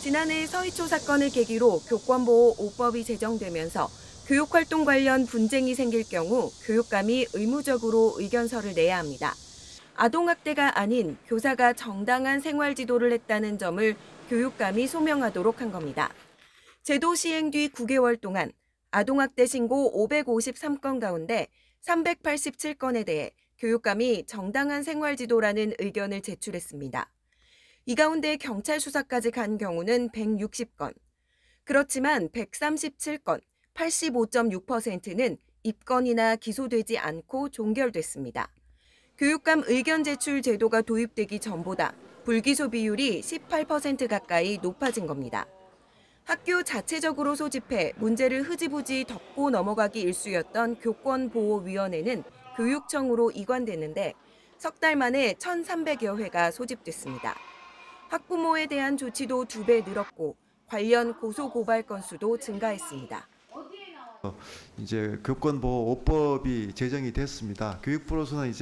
지난해 서희초 사건을 계기로 교권보호 5법이 제정되면서 교육활동 관련 분쟁이 생길 경우 교육감이 의무적으로 의견서를 내야 합니다. 아동학대가 아닌 교사가 정당한 생활지도를 했다는 점을 교육감이 소명하도록 한 겁니다. 제도 시행 뒤 9개월 동안 아동학대 신고 553건 가운데 387건에 대해 교육감이 정당한 생활지도라는 의견을 제출했습니다. 이 가운데 경찰 수사까지 간 경우는 160건. 그렇지만 137건, 85.6%는 입건이나 기소되지 않고 종결됐습니다. 교육감 의견 제출 제도가 도입되기 전보다 불기소 비율이 18% 가까이 높아진 겁니다. 학교 자체적으로 소집해 문제를 흐지부지 덮고 넘어가기 일쑤였던 교권보호위원회는 교육청으로 이관됐는데 석 달 만에 1,300여 회가 소집됐습니다. 학부모에 대한 조치도 2배 늘었고 관련 고소 고발 건수도 증가했습니다. 이제 교권보호 5법이 제정이 됐습니다. 교육부로서는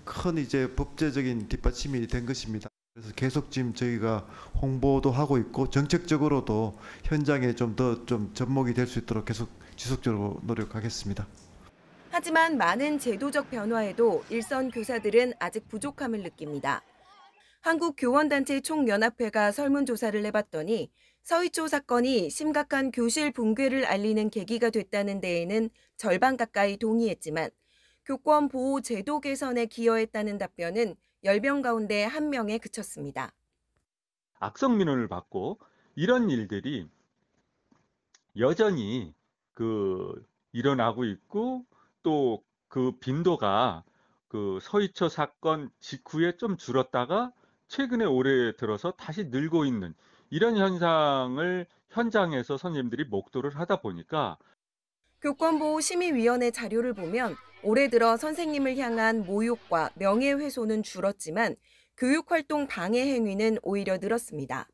큰 법제적인 뒷받침이 된 것입니다. 그래서 계속 지금 저희가 홍보도 하고 있고 정책적으로도 현장에 좀 더 접목이 될 수 있도록 계속 지속적으로 노력하겠습니다. 하지만 많은 제도적 변화에도 일선 교사들은 아직 부족함을 느낍니다. 한국교원단체 총연합회가 설문조사를 해봤더니 서희초 사건이 심각한 교실 붕괴를 알리는 계기가 됐다는 데에는 절반 가까이 동의했지만 교권 보호 제도 개선에 기여했다는 답변은 10명 가운데 1명에 그쳤습니다. 악성 민원을 받고 이런 일들이 여전히 일어나고 있고 또 그 빈도가 서희초 사건 직후에 좀 줄었다가 최근에 올해 들어서 다시 늘고 있는 이런 현상을 현장에서 선생님들이 목도를 하다 보니까 교권보호심의위원회 자료를 보면 올해 들어 선생님을 향한 모욕과 명예훼손은 줄었지만 교육활동 방해 행위는 오히려 늘었습니다.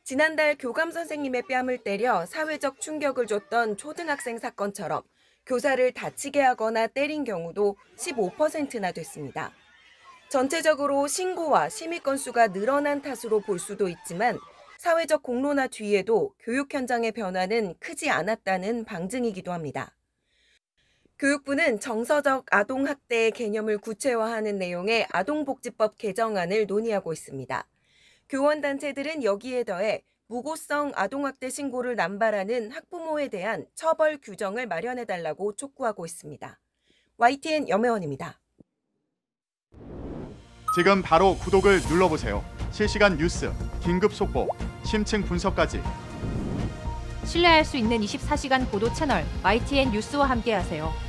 지난달 교감 선생님의 뺨을 때려 사회적 충격을 줬던 초등학생 사건처럼 교사를 다치게 하거나 때린 경우도 15%나 됐습니다. 전체적으로 신고와 심의 건수가 늘어난 탓으로 볼 수도 있지만 사회적 공론화 뒤에도 교육 현장의 변화는 크지 않았다는 방증이기도 합니다. 교육부는 정서적 아동학대의 개념을 구체화하는 내용의 아동복지법 개정안을 논의하고 있습니다. 교원단체들은 여기에 더해 무고성 아동학대 신고를 남발하는 학부모에 대한 처벌 규정을 마련해달라고 촉구하고 있습니다. YTN 염혜원입니다. 지금 바로 구독을 눌러보세요. 실시간 뉴스, 긴급 속보, 심층 분석까지. 신뢰할 수 있는 24시간 보도 채널 YTN 뉴스와 함께하세요.